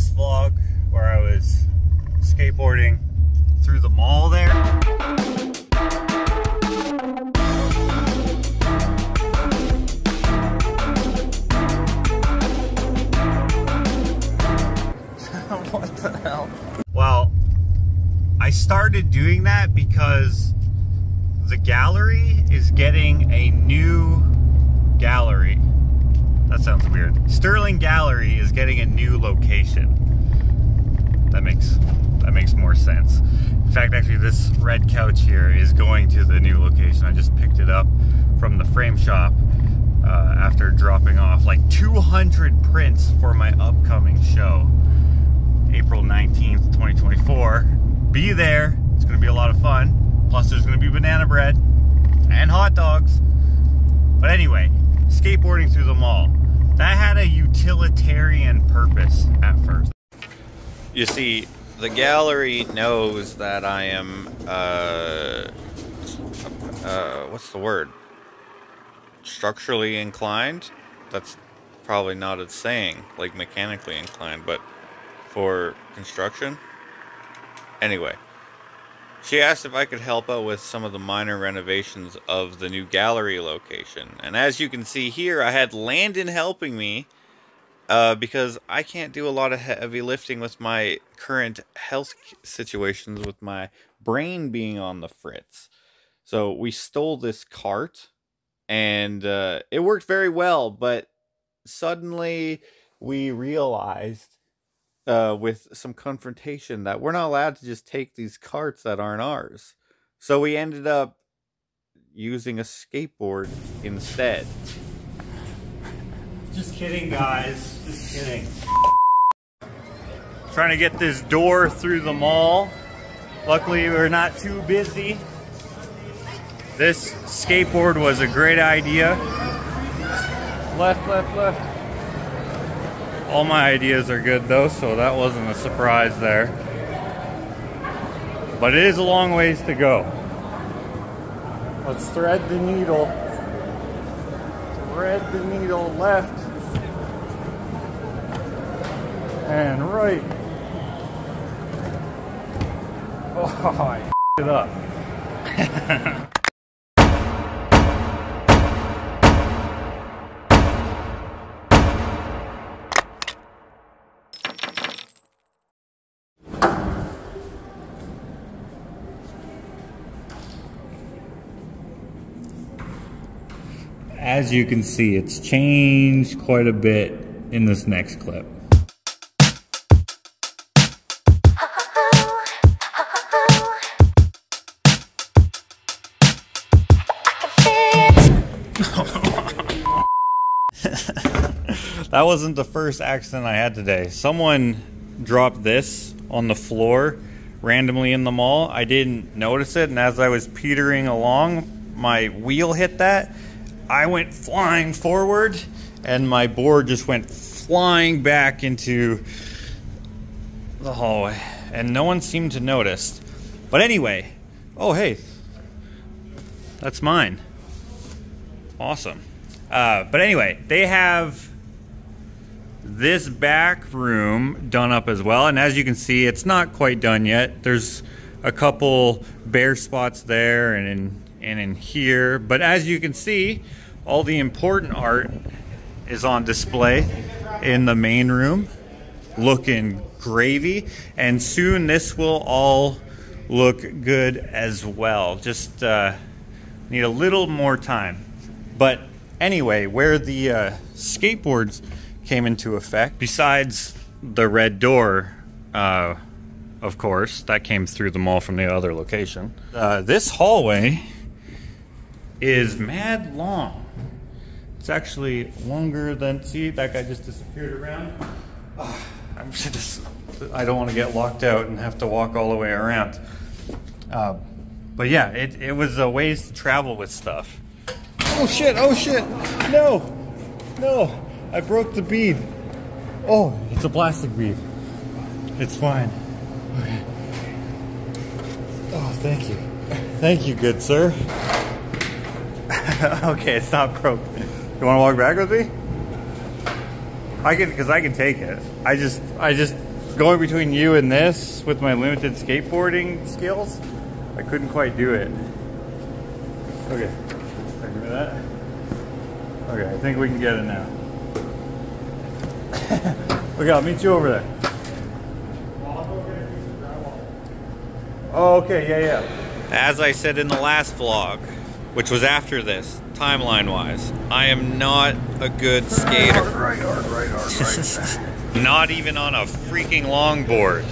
last vlog where I was skateboarding through the mall there. What the hell? Well, I started doing that because the gallery is getting a new gallery. That sounds weird. Sterling Gallery is getting a new location. That makes more sense. In fact, actually, this red couch here is going to the new location. I just picked it up from the frame shop after dropping off like 200 prints for my upcoming show, April 19th, 2024. Be there. It's going to be a lot of fun. Plus, there's going to be banana bread and hot dogs. But anyway, skateboarding through the mall. That had a utilitarian purpose at first. You see, the gallery knows that I am, what's the word? Structurally inclined? That's probably not a saying, like mechanically inclined, but for construction. Anyway, she asked if I could help out with some of the minor renovations of the new gallery location. And as you can see here, I had Landon helping me because I can't do a lot of heavy lifting with my current health situations with my brain being on the fritz. So we stole this cart and it worked very well, but suddenly we realized with some confrontation that we're not allowed to just take these carts that aren't ours. So we ended up using a skateboard instead. Just kidding, guys. Just kidding. Trying to get this door through the mall. Luckily, we're not too busy. This skateboard was a great idea. Left, left, left. All my ideas are good though, so that wasn't a surprise there. But it is a long ways to go. Let's thread the needle. Thread the needle left and right. Oh, I f***ed it up. As you can see, it's changed quite a bit in this next clip. That wasn't the first accident I had today. Someone dropped this on the floor randomly in the mall. I didn't notice it, and as I was petering along, my wheel hit that. I went flying forward and my board just went flying back into the hallway and no one seemed to notice. But anyway, oh hey, that's mine. Awesome. But anyway, they have this back room done up as well, and as you can see, it's not quite done yet. There's a couple bare spots there and in here, but as you can see, all the important art is on display in the main room, looking gravy, and soon this will all look good as well. Just need a little more time. But anyway, where the skateboards came into effect, besides the red door, of course, that came through the mall from the other location, this hallway is mad long. It's actually longer than, see, that guy just disappeared around. Oh, I don't want to get locked out and have to walk all the way around. But yeah, it was a ways to travel with stuff. Oh shit, no, I broke the bead. Oh, it's a plastic bead. It's fine. Okay. Oh, thank you, good sir. Okay, it's not broke. You want to walk back with me? I can, because I can take it. I just going between you and this with my limited skateboarding skills. I couldn't quite do it. Okay, give me that. Okay, I think we can get it now. Okay, I'll meet you over there. Oh, okay, yeah. As I said in the last vlog, which was after this, timeline-wise, I am not a good skater. Right. Not even on a freaking longboard.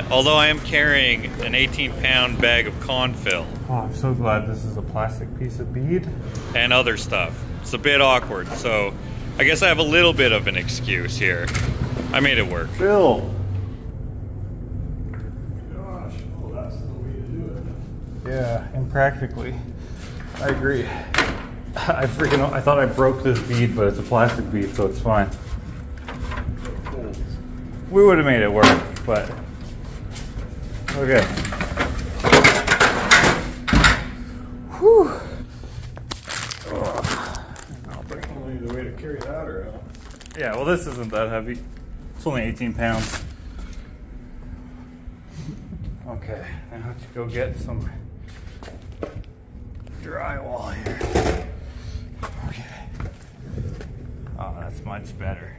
Although I am carrying an 18-pound bag of Confill. Oh, I'm so glad this is a plastic piece of bead. And other stuff. It's a bit awkward, so I guess I have a little bit of an excuse here. I made it work. Phil! Gosh, oh, that's the way to do it. Yeah, and practically. I agree. I thought I broke this bead, but it's a plastic bead, so it's fine. We would have made it work, but okay. Whew. Only the way to carry that around. Yeah, well, this isn't that heavy. It's only 18 pounds. Okay, I have to go get some drywall here. Okay. Oh, that's much better.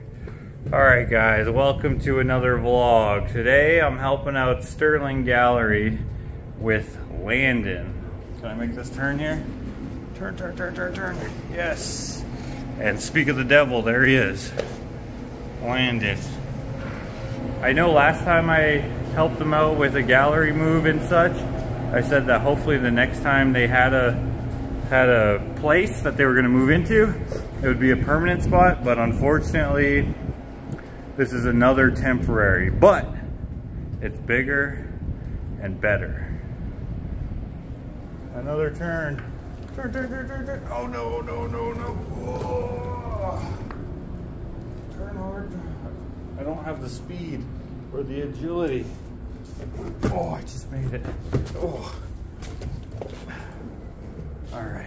Alright guys, welcome to another vlog. Today I'm helping out Sterling Gallery with Landon. Can I make this turn here? Turn. Yes. And speak of the devil, there he is. Landon. I know last time I helped them out with a gallery move and such, I said that hopefully the next time they had a place that they were going to move into, it would be a permanent spot, but unfortunately this is another temporary, but it's bigger and better. Another turn. Turn. Oh no. Oh. Turn hard. I don't have the speed or the agility. Oh, I just made it. Oh. All right.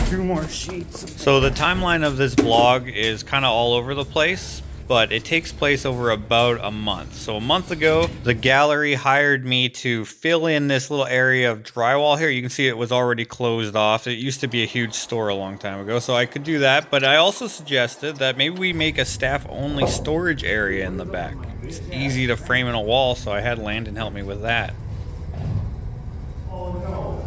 2 more sheets. So the timeline of this vlog is kind of all over the place, but it takes place over about a month. So a month ago, the gallery hired me to fill in this little area of drywall here. You can see it was already closed off. It used to be a huge store a long time ago, so I could do that. But I also suggested that maybe we make a staff-only storage area in the back. It's easy to frame in a wall, so I had Landon help me with that. Oh no.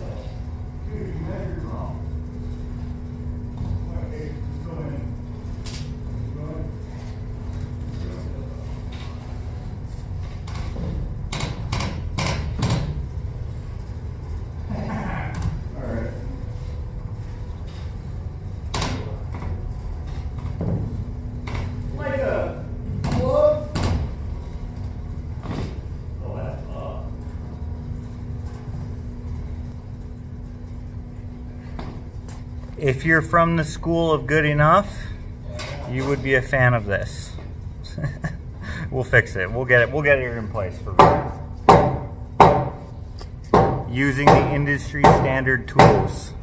If you're from the school of good enough, you would be a fan of this. We'll fix it. We'll get it in place for you. Using the industry standard tools.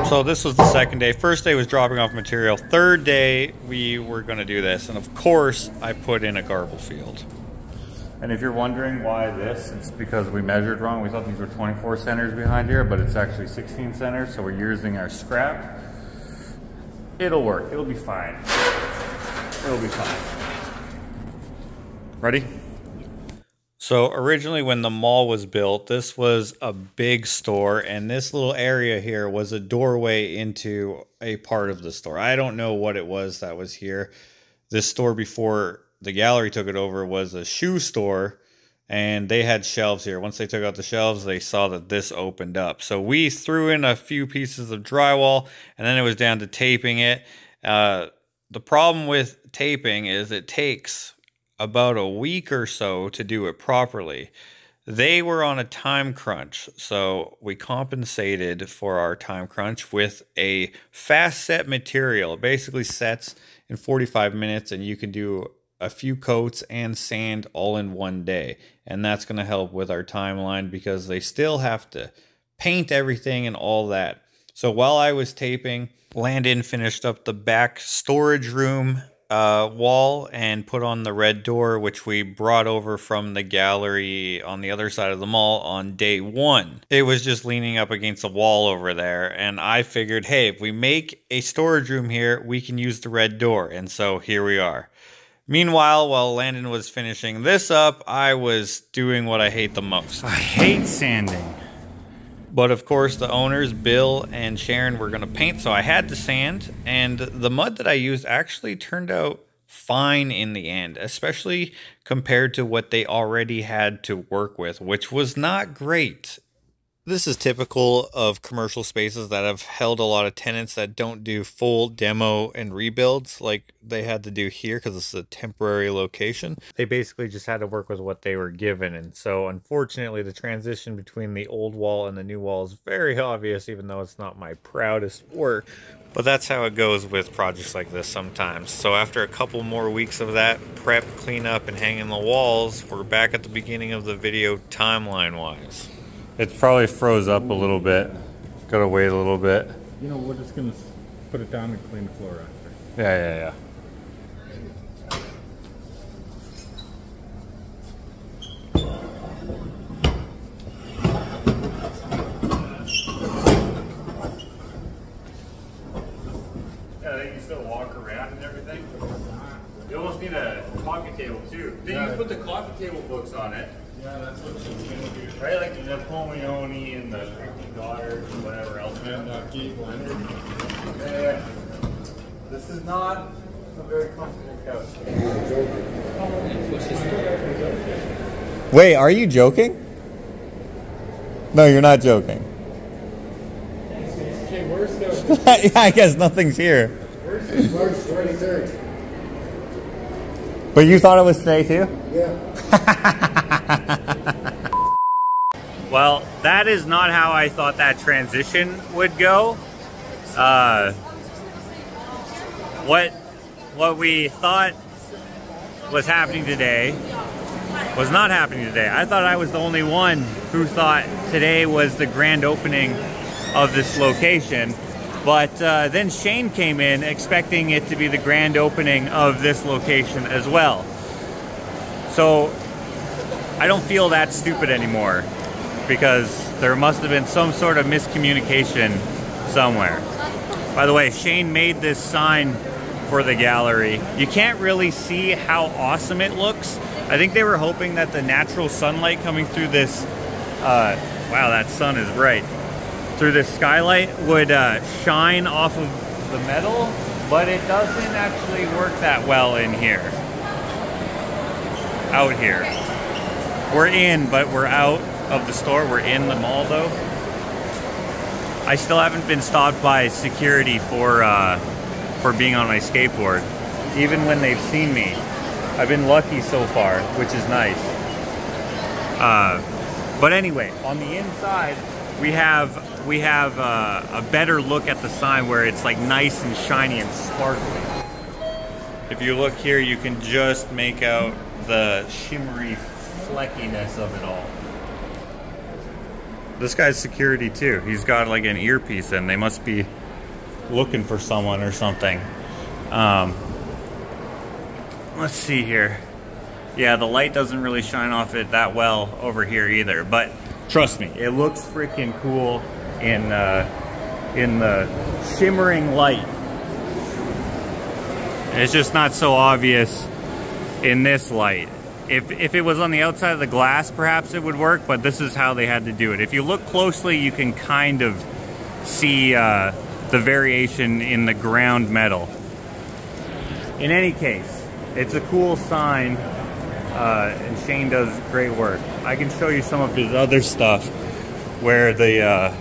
So this was the second day. First day was dropping off material. Third day, we were gonna do this. And of course, I put in a garble field. And if you're wondering why this, it's because we measured wrong. We thought these were 24 centers behind here, but it's actually 16 centers, so we're using our scrap. It'll work, it'll be fine. It'll be fine. Ready? So originally when the mall was built, this was a big store, and this little area here was a doorway into a part of the store. I don't know what it was that was here. This store before the gallery took it over was a shoe store, and they had shelves here. Once they took out the shelves, they saw that this opened up. So we threw in a few pieces of drywall, and then it was down to taping it. The problem with taping is it takes about a week or so to do it properly. They were on a time crunch, so we compensated for our time crunch with a fast set material. It basically sets in 45 minutes, and you can do a few coats and sand all in one day. And that's going to help with our timeline because they still have to paint everything and all that. So while I was taping, Landon finished up the back storage room wall and put on the red door, which we brought over from the gallery on the other side of the mall on day 1. It was just leaning up against the wall over there, and I figured, hey, if we make a storage room here, we can use the red door, and so here we are. Meanwhile, while Landon was finishing this up, I was doing what I hate the most. I hate sanding. But of course, the owners, Bill and Sharon, were going to paint, so I had to sand. And the mud that I used actually turned out fine in the end, especially compared to what they already had to work with, which was not great. This is typical of commercial spaces that have held a lot of tenants that don't do full demo and rebuilds like they had to do here because this is a temporary location. They basically just had to work with what they were given, and so unfortunately the transition between the old wall and the new wall is very obvious, even though it's not my proudest work. But that's how it goes with projects like this sometimes. So after a couple more weeks of that prep, cleanup, and hanging the walls, we're back at the beginning of the video timeline-wise. It's probably froze up a little bit. Gotta wait a little bit. You know, we're just gonna put it down and clean the floor after. Yeah. Yeah, they can still walk around and everything. You almost need a coffee table too. Then you can put the coffee table books on it. Yeah, that's what she's gonna do. Right, like the Napoleone and the 13 Daughters and whatever else. And Kate Leonard. Yeah. This is not a very comfortable couch. Wait, are you joking? No, you're not joking. Okay, where's the... Yeah, I guess nothing's here. Where's the March 23rd? But you thought it was today too? Yeah. Well, that is not how I thought that transition would go. What we thought was happening today was not happening today. I thought I was the only one who thought today was the grand opening of this location. But then Shane came in expecting it to be the grand opening of this location as well. So I don't feel that stupid anymore because there must have been some sort of miscommunication somewhere. By the way, Shane made this sign for the gallery. You can't really see how awesome it looks. I think they were hoping that the natural sunlight coming through this, wow, that sun is bright, through this skylight would shine off of the metal, but it doesn't actually work that well in here. Out here. We're in, but we're out of the store. We're in the mall though. I still haven't been stopped by security for being on my skateboard, even when they've seen me. I've been lucky so far, which is nice. But anyway, on the inside, we have a better look at the sign where it's like nice and shiny and sparkly. If you look here, you can just make out the shimmery fleckiness of it all. This guy's security too. He's got like an earpiece in. They must be looking for someone or something. Let's see here. Yeah, the light doesn't really shine off it that well over here either, but trust me, it looks freaking cool in the shimmering light. It's just not so obvious in this light. If it was on the outside of the glass, perhaps it would work, but this is how they had to do it. If you look closely, you can kind of see the variation in the ground metal. In any case, it's a cool sign, and Shane does great work. I can show you some of his other stuff where the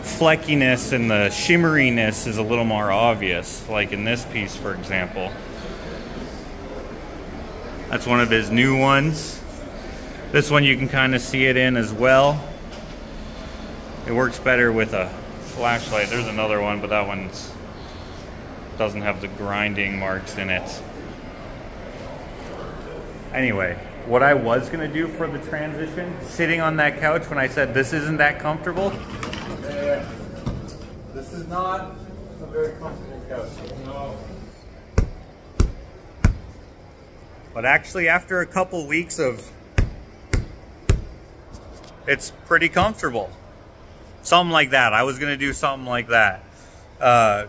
fleckiness and the shimmeriness is a little more obvious, like in this piece, for example. That's one of his new ones. This one you can kind of see it in as well. It works better with a flashlight. There's another one, but that one doesn't have the grinding marks in it. Anyway, what I was gonna do for the transition, sitting on that couch when I said this isn't that comfortable. This is not a very comfortable couch. No. But actually, after a couple weeks of, it's pretty comfortable. Something like that. I was gonna do something like that.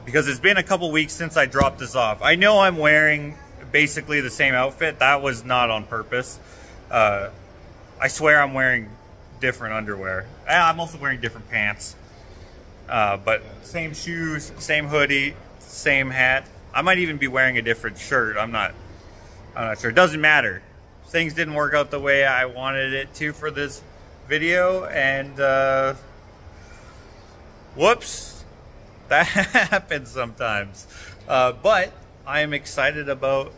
Because it's been a couple weeks since I dropped this off. I know I'm wearing basically the same outfit. That was not on purpose. I swear I'm wearing different underwear. I'm also wearing different pants. But same shoes, same hoodie, same hat. I might even be wearing a different shirt. I'm not sure. It doesn't matter. Things didn't work out the way I wanted it to for this video, and whoops, that happens sometimes. But I am excited about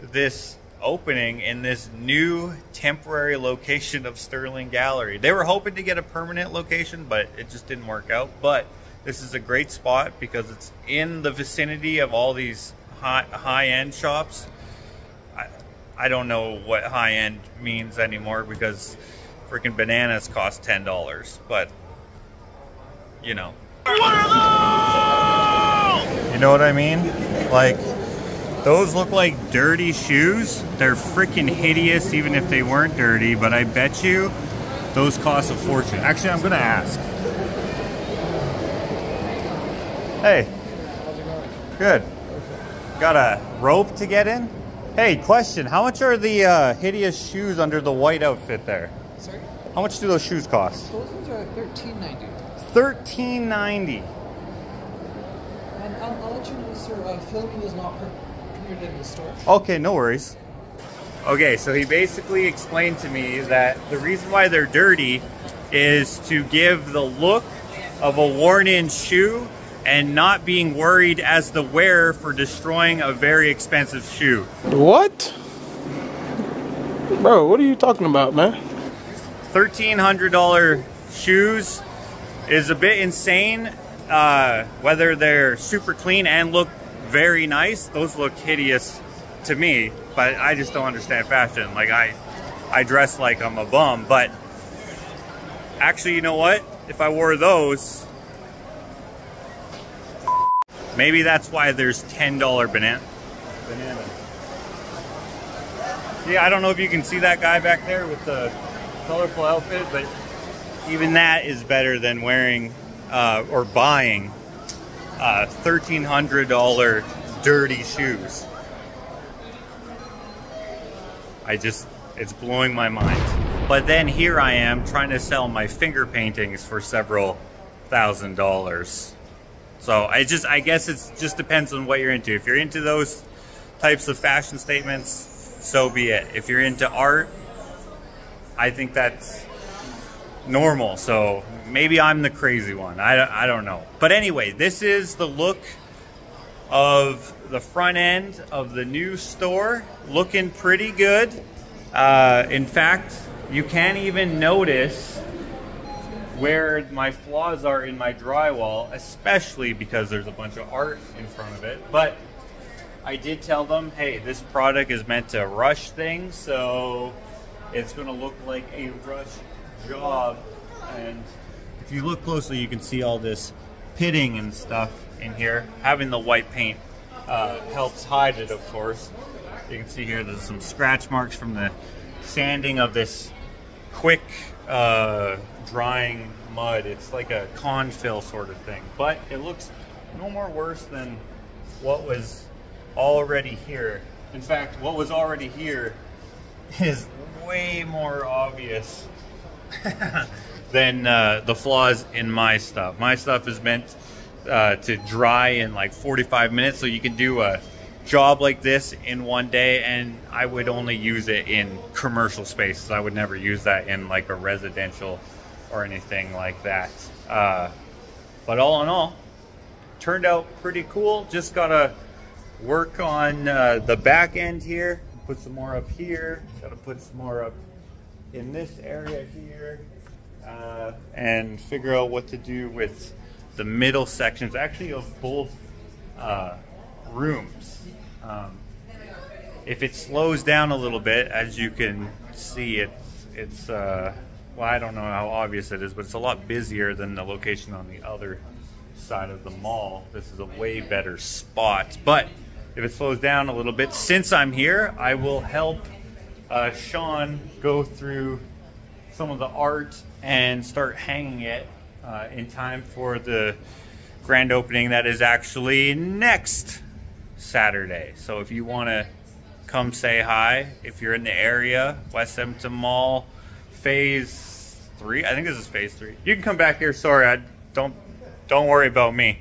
this opening in this new temporary location of Sterling Gallery. They were hoping to get a permanent location, but it just didn't work out. But this is a great spot because it's in the vicinity of all these high-end shops. I don't know what high-end means anymore because freaking bananas cost $10, but you know. You know what I mean? Like, those look like dirty shoes. They're freaking hideous even if they weren't dirty, but I bet you those cost a fortune. Actually, I'm gonna ask. Hey. How's it going? Good. Got a rope to get in? Hey, question. How much are the hideous shoes under the white outfit there? Sorry? How much do those shoes cost? Those ones are $13.90. $13.90. And I'll let you know, sir, filming is not permitted in the store. Okay, no worries. Okay, so he basically explained to me that the reason why they're dirty is to give the look of a worn-in shoe and not being worried as the wearer for destroying a very expensive shoe. What? Bro, what are you talking about, man? $1,300 shoes is a bit insane. Whether they're super clean and look very nice, those look hideous to me, but I just don't understand fashion. Like, I dress like I'm a bum, but actually, you know what? If I wore those, maybe that's why there's $10 bananas. Yeah, I don't know if you can see that guy back there with the colorful outfit, but even that is better than wearing or buying $1,300 dirty shoes. It's blowing my mind. But then here I am trying to sell my finger paintings for several $1,000s. So I guess it just depends on what you're into. If you're into those types of fashion statements, so be it. If you're into art, I think that's normal. So maybe I'm the crazy one. I don't know. But anyway, this is the look of the front end of the new store. Looking pretty good. In fact, you can't even notice where my flaws are in my drywall, especially because there's a bunch of art in front of it. But I did tell them, hey, this product is meant to rush things, so it's gonna look like a rush job. And if you look closely, you can see all this pitting and stuff in here. Having the white paint helps hide it, of course. You can see here there's some scratch marks from the sanding of this quick drying mud. It's like a confill sort of thing, but it looks no more worse than what was already here. In fact, what was already here is way more obvious than the flaws in my stuff. My stuff is meant to dry in like 45 minutes, so you can do a job like this in one day, and I would only use it in commercial spaces. I would never use that in like a residential or anything like that. But all in all, turned out pretty cool. Just gotta work on the back end here. Put some more up here. Gotta put some more up in this area here. And figure out what to do with the middle sections, actually, of both rooms. If it slows down a little bit, as you can see, it's well, I don't know how obvious it is, but it's a lot busier than the location on the other side of the mall. This is a way better spot, but if it slows down a little bit, since I'm here, I will help Sean go through some of the art and start hanging it in time for the grand opening that is actually next Saturday. So if you want to come say hi, if you're in the area, West Edmonton Mall, Phase 3. I think this is Phase 3. You can come back here. Sorry, don't worry about me.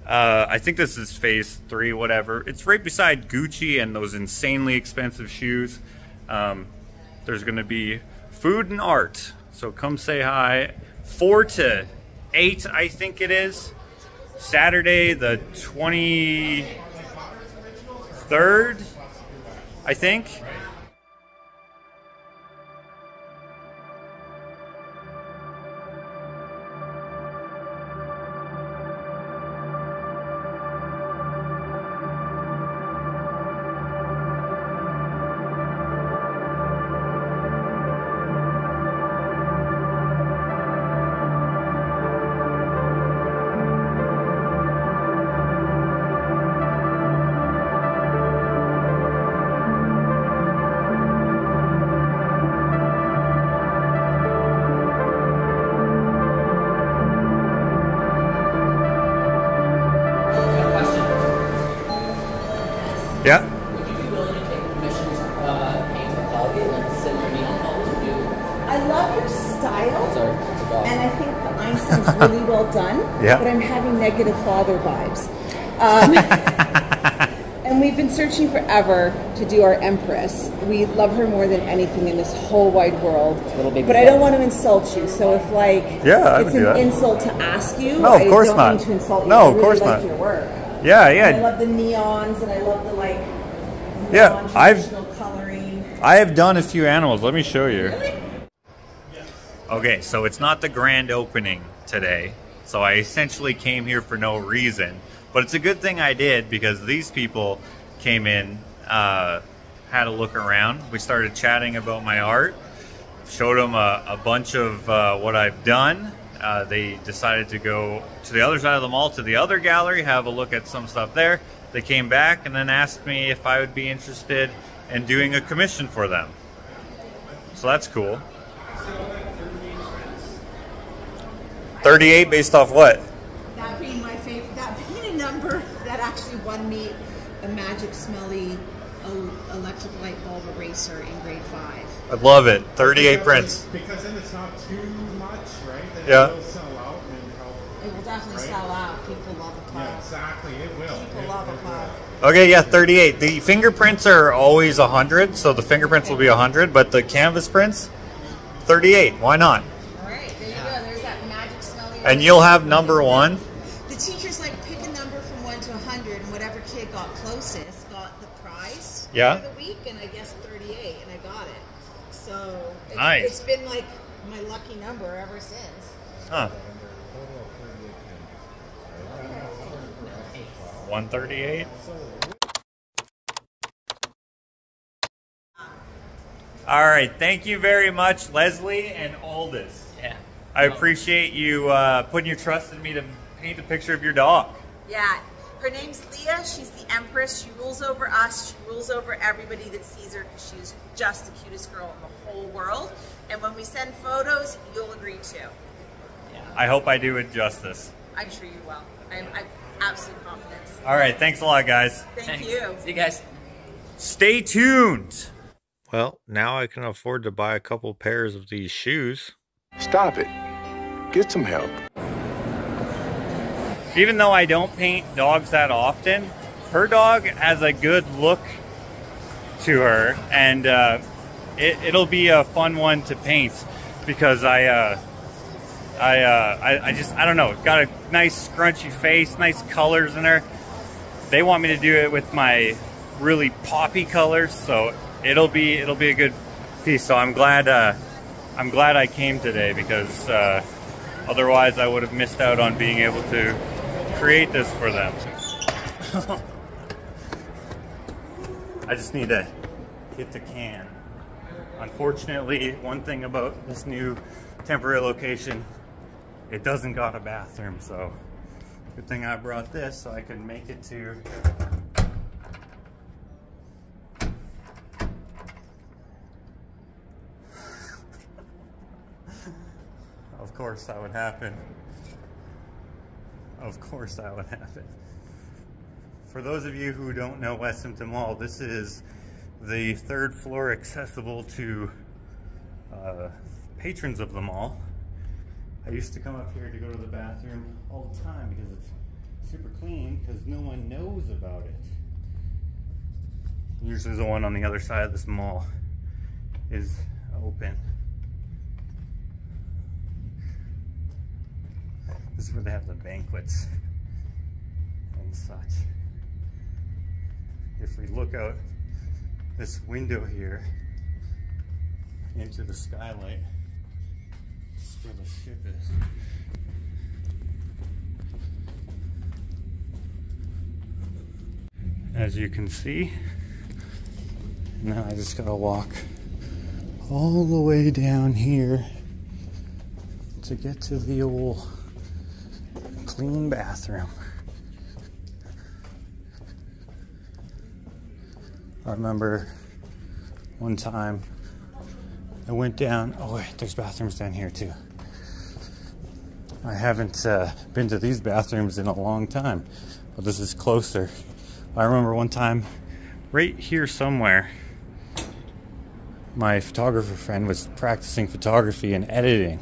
I think this is Phase 3, whatever. It's right beside Gucci and those insanely expensive shoes. There's going to be food and art. So come say hi. 4 to 8, I think it is. Saturday, the 23rd, I think. Yeah. Would you be willing to take commissions, paint and Colgate, like similar neon colors? I love your style, Sorry, it's a dog. and I think the Einstein's really well done. Yeah. But I'm having negative father vibes. And we've been searching forever to do our Empress. We love her more than anything in this whole wide world. Little baby but I don't want to insult you, so if like Yeah, I it's would do an that. insult to ask you, No, of course I don't not. mean to insult you. No, I of really course like not. your work. Yeah, And I yeah. love the neons, and I love the like Yeah, non-traditional coloring. I have done a few animals. Let me show you. Okay, so it's not the grand opening today. So I essentially came here for no reason. But it's a good thing I did because these people came in, had a look around. We started chatting about my art. Showed them a bunch of what I've done. They decided to go to the other side of the mall, to the other gallery, have a look at some stuff there. They came back and then asked me if I would be interested in doing a commission for them. So that's cool. 38 based off what? That being my favorite, that being a number that actually won me a magic smelly electric light bulb eraser in grade 5. I love it. 38 prints. Because then it's not too much, right? Then Yeah. It will sell out and help. It will definitely Right. sell out. People love a pub. Yeah, exactly. It will. People love a pub. Okay, yeah, 38. The fingerprints are always 100, so the fingerprints will be 100, but the canvas prints, 38. Why not? All right, there you go. There's that magic smelly. And you'll have number 1. The teacher's like, pick a number from 1 to 100, and whatever kid got closest got the prize Yeah. for the week, and I guess 38, and I got it. So Nice. It's been like my lucky number ever since. Huh. 138. All right, thank you very much, Leslie and Aldous. Yeah. I appreciate you putting your trust in me to paint a picture of your dog. Yeah, her name's Leah. She's the Empress. She rules over us. She rules over everybody that sees her because she's just the cutest girl in the whole world. And when we send photos, you'll agree too. I hope I do it justice. I'm sure you will. I've absolute confidence. All right, thanks a lot, guys. Thank you. See you guys. Stay tuned. Well, now I can afford to buy a couple pairs of these shoes. Stop it. Get some help. Even though I don't paint dogs that often, her dog has a good look to her, and it'll be a fun one to paint because I don't know, got a nice scrunchy face, nice colors in her. They want me to do it with my really poppy colors, so it'll be a good piece. So I'm glad I came today because otherwise I would have missed out on being able to create this for them. I just need to hit the can. Unfortunately, one thing about this new temporary location, it doesn't got a bathroom, so good thing I brought this so I could make it to course that would happen. Of course that would happen. For those of you who don't know West Hampton Mall, this is the 3rd floor accessible to patrons of the mall. I used to come up here to go to the bathroom all the time because it's super clean, because no one knows about it. Usually the one on the other side of this mall is open. This is where they have the banquets and such. If we look out this window here into the skylight, this is where the ship is. As you can see, now I just gotta walk all the way down here to get to the old clean bathroom. I remember one time I went down, oh wait, there's bathrooms down here too. I haven't been to these bathrooms in a long time, but this is closer. I remember one time, right here somewhere, my photographer friend was practicing photography and editing.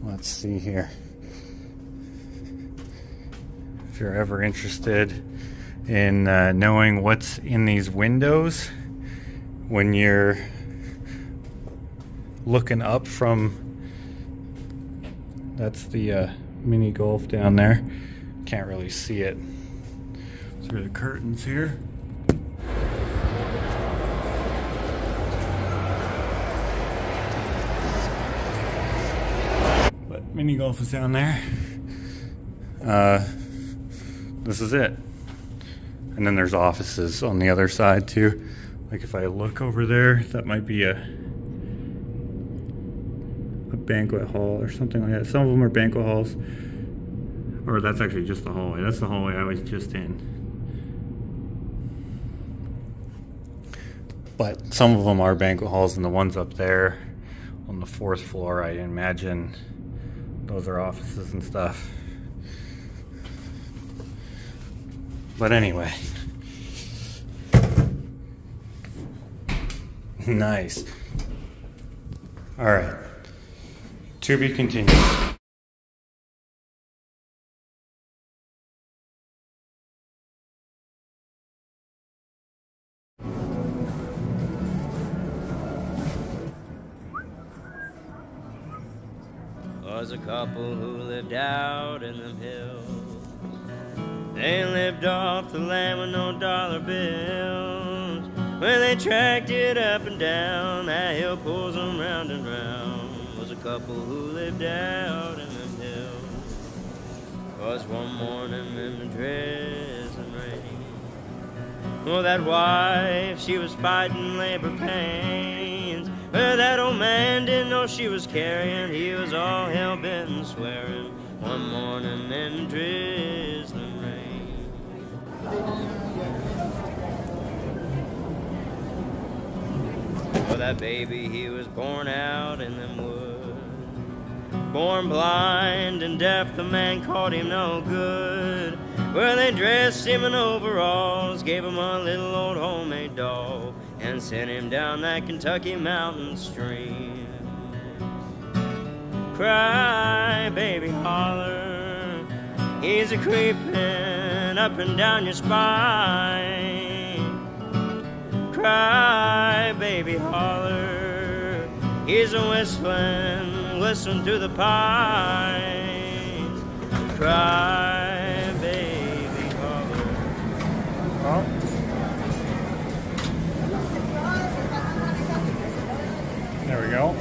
Let's see here. If you're ever interested in knowing what's in these windows when you're looking up from, that's the mini golf down there. Can't really see it through the curtains here. But mini golf is down there. This is it. And then there's offices on the other side too. Like if I look over there, that might be a banquet hall or something like that. Some of them are banquet halls. Or that's actually just the hallway. That's the hallway I was just in. But some of them are banquet halls, and the ones up there on the 4th floor, I imagine those are offices and stuff. But anyway. Nice. All right. To be continued. Was a couple who lived out in them hills. They lived off the land with no dollar bills. When they tracked it up and down, that hill pulls them round and round. Was a couple who lived out in them hills. Was one morning in the drizzling rain. Well, that wife, she was fighting labor pains. Well, that old man didn't know she was carrying. He was all hell-bent and swearing. One morning in the drizzling rain. Well, that baby, he was born out in them woods. Born blind and deaf, the man called him no good. Well, they dressed him in overalls, gave him a little old homemade doll, and sent him down that Kentucky mountain stream. Cry, baby, holler, he's a-creeping up and down your spine. Cry, baby, holler, he's a-whistling, whistling through the pines. Cry, baby, holler. Oh. There we go.